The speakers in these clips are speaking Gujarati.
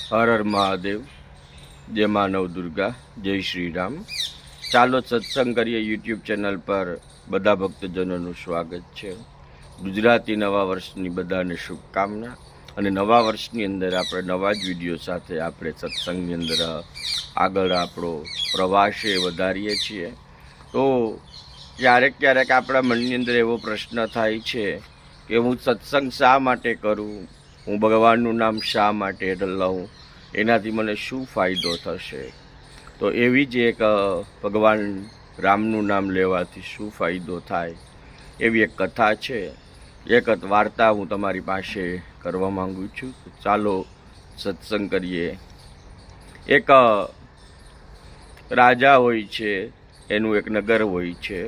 હર હર મહાદેવ, જય માનવ દુર્ગા, જય શ્રી રામ. ચાલો સત્સંગ કરીએ યુટ્યુબ ચેનલ પર બધા ભક્તજનોનું સ્વાગત છે. ગુજરાતી નવા વર્ષની બધાને શુભકામના. અને નવા વર્ષની અંદર આપણે નવા જ વિડીયો સાથે આપણે સત્સંગની અંદર આગળ આપણો પ્રવાસે વધારીએ છીએ. તો ક્યારેક ક્યારેક આપણા મનની અંદર એવો પ્રશ્ન થાય છે કે હું સત્સંગ શા માટે કરું, હું ભગવાનનું નામ શા માટે લઉં, એનાથી મને શું ફાયદો થશે. તો એવી જ એક ભગવાન રામનું નામ લેવાથી શું ફાયદો થાય એવી એક કથા છે. એક વાર્તા હું તમારી પાસે કરવા માંગુ છું. ચાલો સત્સંગ કરીએ. એક રાજા હોય છે, એનું એક નગર હોય છે.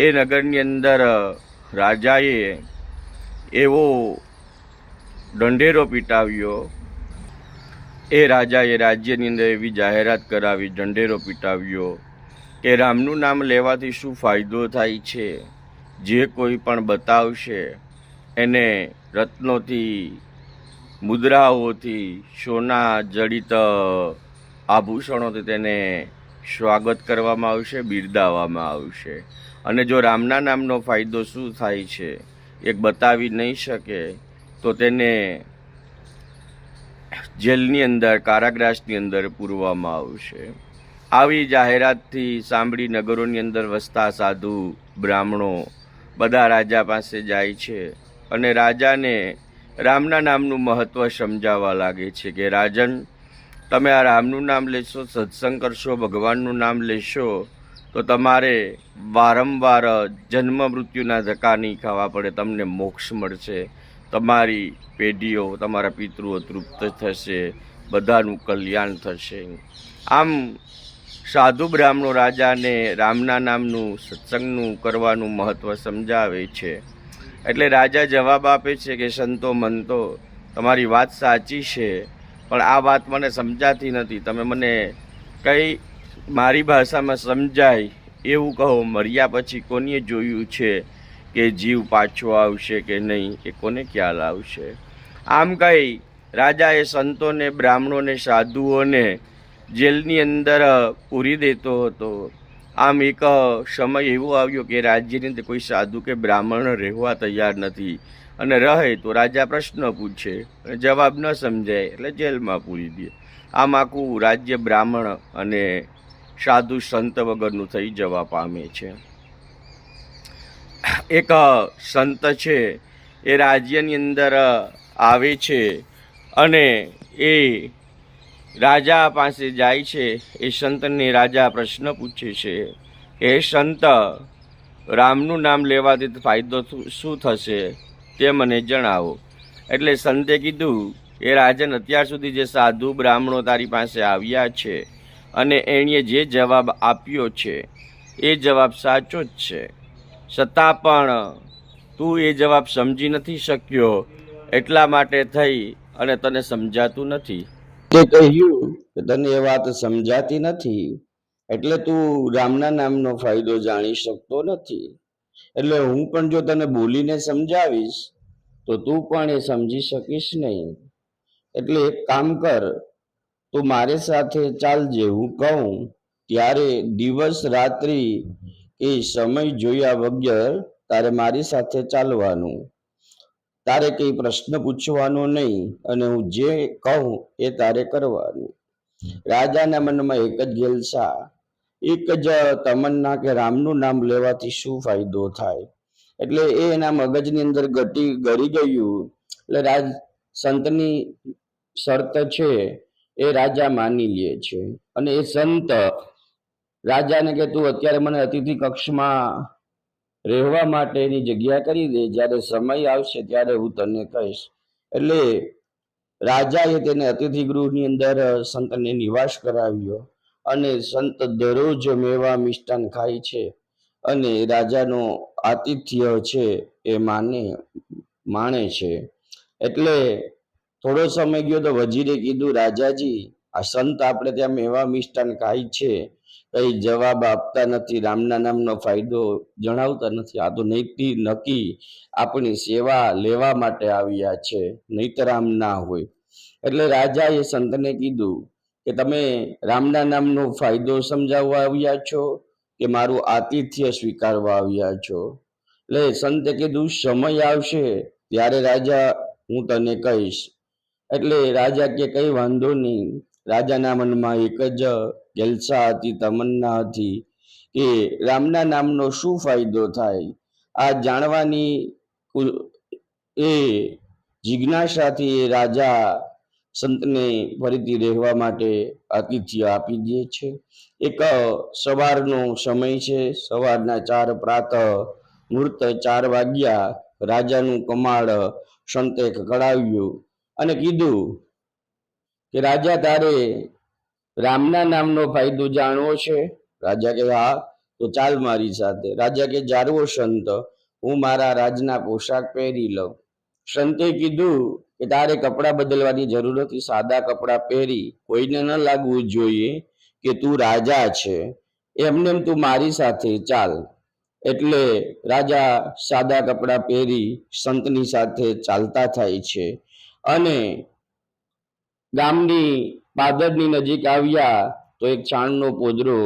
એ નગરની અંદર રાજાએ એવો ઢંઢેરો પીટાવ્યો, એ રાજાએ રાજ્યની અંદર એવી જાહેરાત કરાવી, ઢંઢેરો પીટાવ્યો કે રામનું નામ લેવાથી શું ફાયદો થાય છે. જે કોઈ પણ બતાવશે એને રત્નોથી, મુદ્રાઓથી, સોના જડિત આભૂષણોથી તેને સ્વાગત કરવામાં આવશે, બિરદાવવામાં આવશે. અને જો રામના નામનો ફાયદો શું થાય છે એક બતાવી નહીં શકે તો તેને જેલની અંદર, કારાગૃહની અંદર પૂરવામાં આવશે. આવી જાહેરાતથી સાંભળી નગરોની અંદર વસતા સાધુ બ્રાહ્મણો બધા રાજા પાસે જાય છે અને રાજાને રામના નામનું મહત્ત્વ સમજાવવા લાગે છે કે રાજન, તમે આ રામનું નામ લેશો, સત્સંગ કરશો, ભગવાનનું નામ લેશો તો તમારે વારંવાર જન્મ મૃત્યુના ધક્કા નહીં ખાવા પડે, તમને મોક્ષ મળશે, તમારી પેઢીઓ, તમારા પિતૃઓ તૃપ્ત થશે, બધાનું કલ્યાણ થશે. આમ સાધુ બ્રાહ્મણો રાજાને રામના નામનું, સત્સંગનું કરવાનું મહત્ત્વ સમજાવે છે. એટલે રાજા જવાબ આપે છે કે સંતો મંતો, તમારી વાત સાચી છે, પણ આ વાત મને સમજાતી નથી. તમે મને કંઈ મારી ભાષામાં સમજાય એવું કહો. મર્યા પછી કોને જોયું છે કે જીવ પાછો આવશે કે નહીં, એ કોને ખ્યાલ આવશે. આમ કહી રાજાએ સંતોને, બ્રાહ્મણોને, સાધુઓને જેલની અંદર પૂરી દેતો હતો. આમ એક સમય એવો આવ્યો કે રાજ્યની અંદર કોઈ સાધુ કે બ્રાહ્મણ રહેવા તૈયાર નથી, અને રહે તો રાજા પ્રશ્ન પૂછે અને જવાબ ન સમજાય એટલે જેલમાં પૂરી દે. આમ આખું રાજ્ય બ્રાહ્મણ અને સાધુ સંત વગરનું થઈ જવા પામે છે. એક સંત છે, એ રાજ્યની અંદર આવે છે અને એ રાજા પાસે જાય છે. એ સંતને રાજા પ્રશ્ન પૂછે છે કે હે સંત, રામનું નામ લેવાથી ફાયદો શું થશે તે મને જણાવો. એટલે સંતે કીધું, એ રાજન, અત્યાર સુધી જે સાધુ બ્રાહ્મણો તારી પાસે આવ્યા છે અને એણે જે જવાબ આપ્યો છે એ જવાબ સાચો જ છે, છતાં પણ તું એ જવાબ સમજી નથી શક્યો, એટલા માટે થઈ અને તને સમજાતું નથી. તે કહ્યું કે તને એ વાત સમજાતી નથી એટલે તું રામના નામનો ફાયદો જાણી શકતો નથી. એટલે હું પણ જો તને બોલીને સમજાવીશ તો તું પણ એ સમજી શકીશ નહીં. એટલે એક કામ કર, તું મારી સાથે ચાલજે. હું કહું ત્યારે દિવસ રાત્રિ એ સમય જોયા વગર તારે મારી સાથે ચાલવાનું. તારે કઈ પ્રશ્ન પૂછવાનો નહીં અને હું જે કહું એ તારે કરવાનું. રાજાના મનમાં એક જ ગેલસા, એક જ તમન્ના કે રામનું નામ લેવાથી શું ફાયદો થાય. એટલે એ એના મગજની અંદર ગરી ગયું. એટલે સંતની શરત છે એ રાજા માની લે છે અને એ સંત રાજાને કે તું અત્યારે મને અતિથિ કક્ષમાં રહેવા માટેની જગ્યા કરી દે, જ્યારે સમય આવશે ત્યારે હું તને કહીશ. એટલે રાજાએ તેને અતિથિ ગૃહની અંદર સંતને નિવાસ કરાવ્યો અને સંત દરરોજ મેવા મિષ્ટાન ખાય છે અને રાજાનો આતિથ્ય છે એ માણે છે. એટલે થોડો સમય ગયો તો વજીરે કીધું, રાજાજી, આ સંત આપણે ત્યાં મેવા મિષ્ટાન ખાય છે, કઈ જવાબ આપતા નથી, રામના નામનો ફાયદો જણાવતા નથી. આ તો નક્કી આપણી સેવા લેવા માટે આવ્યા છે, નહીતર આમ ના હોય. એટલે રાજાએ સંતને કીધું કે તમે રામના નામનો ફાયદો સમજાવવા આવ્યા છો કે મારું આતિથ્ય સ્વીકારવા આવ્યા છો? એટલે સંતે કીધું સમય આવશે ત્યારે રાજા હું તને કહીશ. એટલે રાજા કે કઈ વાંધો નહીં. રાજાના મનમાં એક જ જલસા હતી, તમન્ના હતી કે રામના નામનો શું ફાયદો થાય આ જાણવાની એ જિજ્ઞાસાથી એ રાજા સંતને ફરીથી રહેવા માટે આતિથ્ય આપી દે છે. એક સવારનો સમય છે, સવારના 4 પ્રાતઃ મુહૂર્ત 4 વાગ્યા. રાજાનું કમાડ સંતે ખખડાવ્યું અને કીધું કે રાજા તારે રામના નામનો ફાયદો જાણવો છે? રાજા કે હા, તો ચાલ મારી સાથે. રાજા કે જારવો સંત, હું મારા રાજના પોશાક પહેરી લઉં. સંતે કીધું કે તારે કપડાં બદલવાની જરૂર નથી, સાદા કપડાં પહેરી કોઈને ન લાગવું જોઈએ કે તું રાજા છે, એમને તું મારી સાથે ચાલ. એટલે રાજા સાદા કપડાં પહેરી સંતની સાથે ચાલતા થાય છે અને ગામની પાદરની નજીક આવ્યા તો એક છાણનો પોદરો,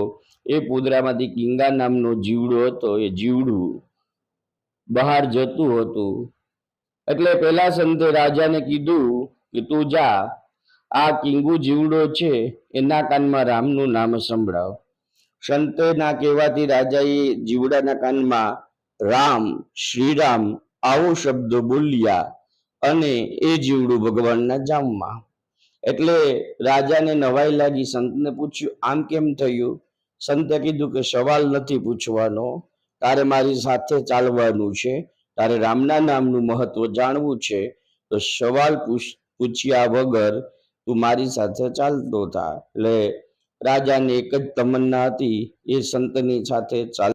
એ પોદરામાંથી કિંગા નામનો જીવડો હતો, એ જીવડું બહાર જતું હતું. એટલે પેલા સંતે રાજાને કીધું કે તું જા, આ કિંગુ જીવડો છે એના કાનમાં રામનું નામ સંભળાવ. સંતના કહેવાથી રાજાએ જીવડાના કાનમાં રામ, શ્રીરામ આવો શબ્દ બોલ્યા અને એ જીવડું ભગવાનના જામમાં. એટલે રાજાને નવાઈ લાગી. સંતને પૂછ્યું આમ કેમ થયું? સંતે કીધું કે સવાલ નથી પૂછવાનો, તારે મારી સાથે ચાલવાનું છે, તારે રામના નામનું મહત્વ જાણવું છે, તો સવાલ પૂછ્યા વગર તું મારી સાથે ચાલતો થા. એટલે રાજાને એક જ તમન્ના હતી, એ સંતની સાથે ચાલ.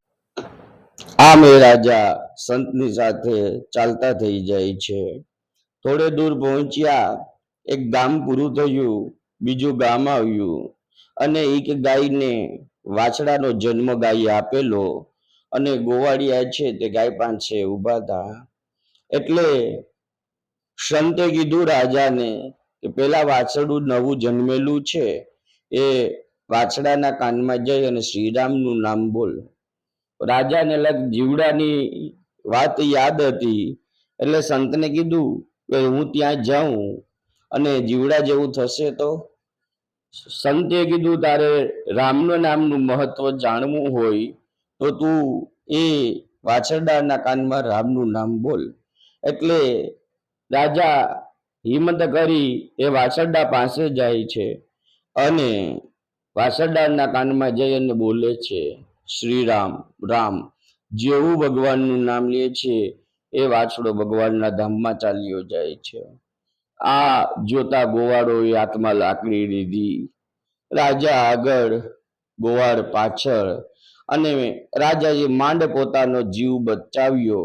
આમ એ રાજા સંતની સાથે ચાલતા થઈ જાય છે. થોડે દૂર પહોંચ્યા, એક ગામ પૂરું થયું, બીજું ગામ આવ્યું અને એક ગાયને વાછડાનો જન્મ ગાયે આપેલો અને ગોવાળિયા છે તે ગાય પાસે ઊભા હતા. એટલે સંતે કીધું રાજાને કે પેલા વાછડું નવું જન્મેલું છે એ વાછડાના કાનમાં જઈ અને શ્રીરામનું નામ બોલ. રાજાને જીવડાની વાત યાદ હતી એટલે સંતને કીધું કે હું ત્યાં જાઉં અને જીવડા જેવું થશે તો? સંતે કીધું તારે રામનું નામનું મહત્વ જાણવું હોય તો તું એ વાછરડાના કાનમાં રામનું નામ બોલ. એટલે રાજા હિંમત કરી એ વાછરડા પાસે જાય છે અને વાછરડાના કાનમાં જઈ અને બોલે છે શ્રીરામ રામ. જેવું ભગવાનનું નામ લે છે એ વાછડો ભગવાનના ધામમાં ચાલ્યો જાય છે. આ જોતા ગોવાળોએ હાથમાં લાકડી લીધી, રાજા આગળ, ગોવાળ પાછળ, અને રાજાએ માંડ પોતાનો જીવ બચાવ્યો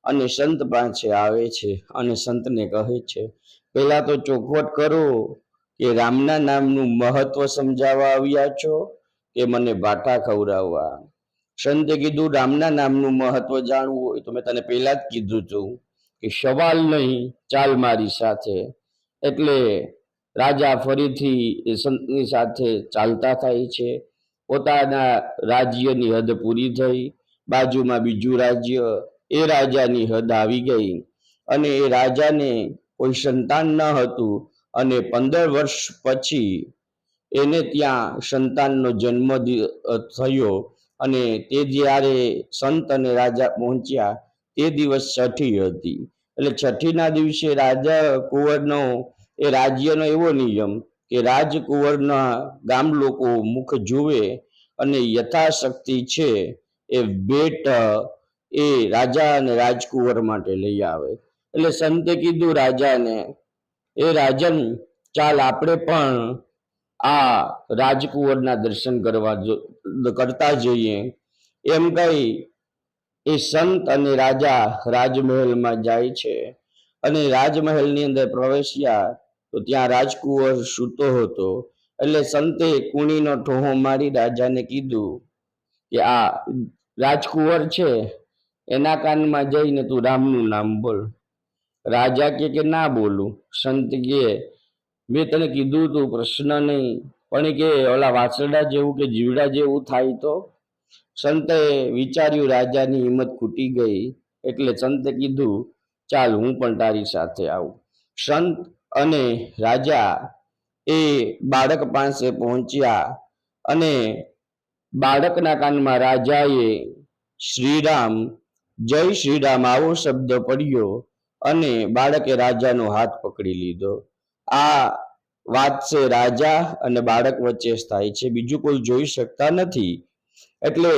અને સંત પાસે આવે છે અને સંતને કહે છે પહેલા તો ચોખવટ કરો કે રામના નામનું મહત્વ સમજાવવા આવ્યા છો કે મને ભાઠા ખવડાવવા? સંતે કીધું રામના નામનું મહત્વ જાણવું હોય તો મેં તને પહેલા જ કીધું હતું કે સવાલ નહીં, ચાલ મારી સાથે. એટલે રાજા ફરીથી એ સંતની સાથે ચાલતા થાય છે. પોતાના રાજ્યની હદ પૂરી થઈ, બાજુમાં બીજું રાજ્ય, એ રાજાની હદ આવી ગઈ અને એ રાજાને કોઈ સંતાન ન હતું અને 15 વર્ષ પછી એને ત્યાં સંતાનનો જન્મ થયો અને તે જ્યારે સંત અને રાજા પહોંચ્યા તે દિવસ છઠ્ઠી હતી. એટલે છઠ્ઠીના દિવસે રાજા કુંવરનો એ રાજ્યનો એવો નિયમ કે રાજકુંવરના ગામ લોકો મુખ જુએ અને યથાશક્તિ છે એ ભેટ એ રાજા અને રાજકુંવર માટે લઈ આવે. એટલે સંતે કીધું રાજાને, એ રાજન ચાલ આપણે પણ આ રાજકુંવરના દર્શન કરતા જઈએ. એમ કહી એ સંત અને રાજા રાજમહેલમાં જાય છે અને રાજમહેલની અંદર પ્રવેશ્યા તો ત્યાં રાજકુંવર સૂતો હતો. એટલે સંતે કુણીનો ઠોહો મારી રાજાને કીધું કે આ રાજકુંવર છે એના કાનમાં જઈને તું રામનું નામ બોલ. રાજા કે ના બોલું. સંત કે મેં તને કીધું તું પ્રશ્ન નહીં, પણ એ કે ઓલા વાછરડા જેવું કે જીવડા જેવું થાય તો. સંતે વિચાર્યું રાજાની હિંમત ખૂટી ગઈ, એટલે સંતે કીધું ચાલ હું પણ તારી સાથે આવું. સંત અને રાજા એ બાળક પાસે પહોંચ્યા અને બાળકના કાનમાં રાજાએ શ્રીરામ, જય શ્રીરામ આવો શબ્દ પડ્યો અને બાળકે રાજાનો હાથ પકડી લીધો. આ વાત છે રાજા અને બાળક વચ્ચે થાય છે, બીજું કોઈ જોઈ શકતા નથી. એટલે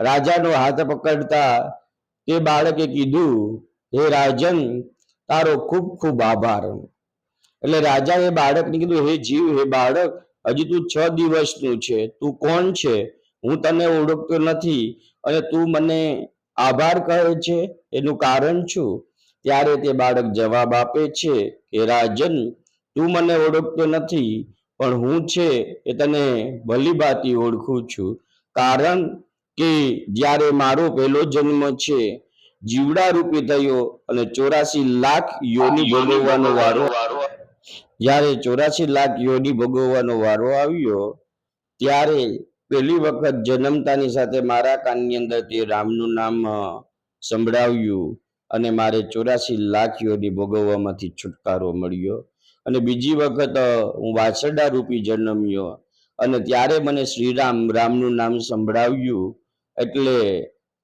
રાજાનો હાથ પકડતા તે બાળકે કીધું, હે રાજન, તારો ખૂબ ખૂબ આભાર. એટલે રાજાએ બાળકને કીધું, હે જીવ, હે બાળક, હજી તું 6 દિવસનું છે, તું કોણ છે? હું તને ઓળખતો નથી અને તું મને આભાર કહે છે, એનું કારણ શું? ત્યારે તે બાળક જવાબ આપે છે કે રાજન, તું મને ઓળખતો નથી, પણ હું છે એ તને ભલીભાંતિ ઓળખું છું. કારણ કે જ્યારે મારો પહેલો જન્મ છે જીવડા રૂપી થયો અને 84 લાખ યોનિ ભોગવવાનો વારો, જ્યારે 84 લાખ યોનિ ભોગવવાનો વારો આવ્યો ત્યારે પહેલી વખત જન્મતાની સાથે મારા કાનની અંદર તે રામનું નામ સંભળાવ્યું અને મારે 84 લાખ યોનિ ભોગવવામાંથી છુટકારો મળ્યો. અને બીજી વખત હું વાછરડા રૂપી જન્મ્યો અને ત્યારે મને શ્રીરામ, રામનું નામ સંભળાવ્યું. એટલે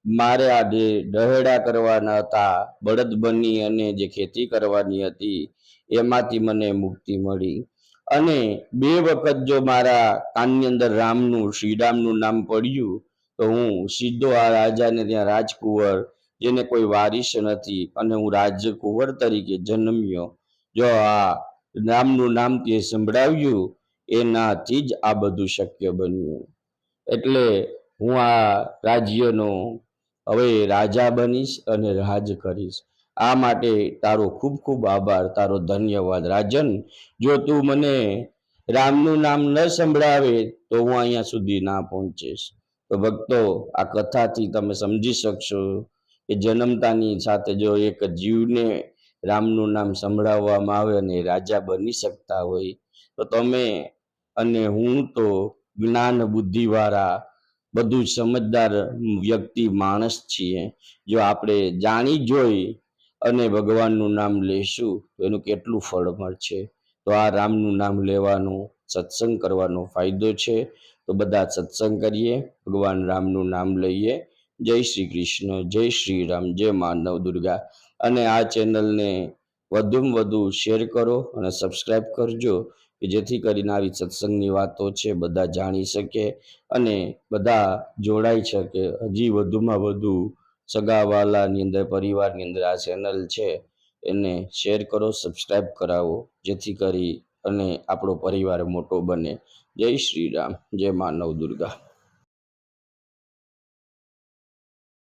મારે આ દહેડા કરવાના હતા, બળદ બની અને જે ખેતી કરવાની હતી એમાંથી મને મુક્તિ મળી. અને 2 વખત જો મારા કાનની અંદર રામનું, શ્રીરામનું નામ પડ્યું તો હું સીધો આ રાજાને ત્યાં રાજકુંવર, જેને કોઈ વારિસ નથી, અને હું રાજકુંવર તરીકે જન્મ્યો. જો આ રામનું નામ તે સંભળાવ્યું એનાથી જ આ બધું શક્ય બન્યું. એટલે હું આ રાજ્યનો હવે રાજા બનીશ અને રાજ કરીશ. આ માટે તારો ખૂબ ખૂબ આભાર, તારો ધન્યવાદ રાજન. જો તું મને રામનું નામ ન સંભળાવે તો હું અહીંયા સુધી ના પહોંચીશ. તો ભક્તો, આ કથાથી તમે સમજી શકશો કે જન્મતાની સાથે જો એક જીવને રામનું નામ સંભળાવવામાં આવે અને રાજા બની શકતા હોય તો તમે અને હું તો જ્ઞાન બુદ્ધિવાળા બધું સમજદાર વ્યક્તિ, માણસ છીએ. જો આપણે જાણી જોઈ અને ભગવાનનું નામ લેશું તો એનું કેટલું ફળ મળશે. તો આ રામનું નામ લેવાનું, સત્સંગ કરવાનો ફાયદો છે. તો બધા સત્સંગ કરીએ, ભગવાન રામનું નામ લઈએ. જય શ્રી કૃષ્ણ, જય શ્રી રામ, જય માનવ દુર્ગા. અને આ ચેનલને વધુમાં વધુ શેર કરો અને સબસ્ક્રાઈબ કરજો કે જેથી કરીને આવી સત્સંગની વાતો છે બધા જાણી શકે અને બધા જોડાઈ શકે. હજી વધુમાં વધુ સગાવાલાની અંદર, પરિવારની અંદર આ ચેનલ છે એને શેર કરો, સબસ્ક્રાઈબ કરાવો, જેથી કરી અને આપણો પરિવાર મોટો બને. જય શ્રી રામ, જય માનવ દુર્ગા.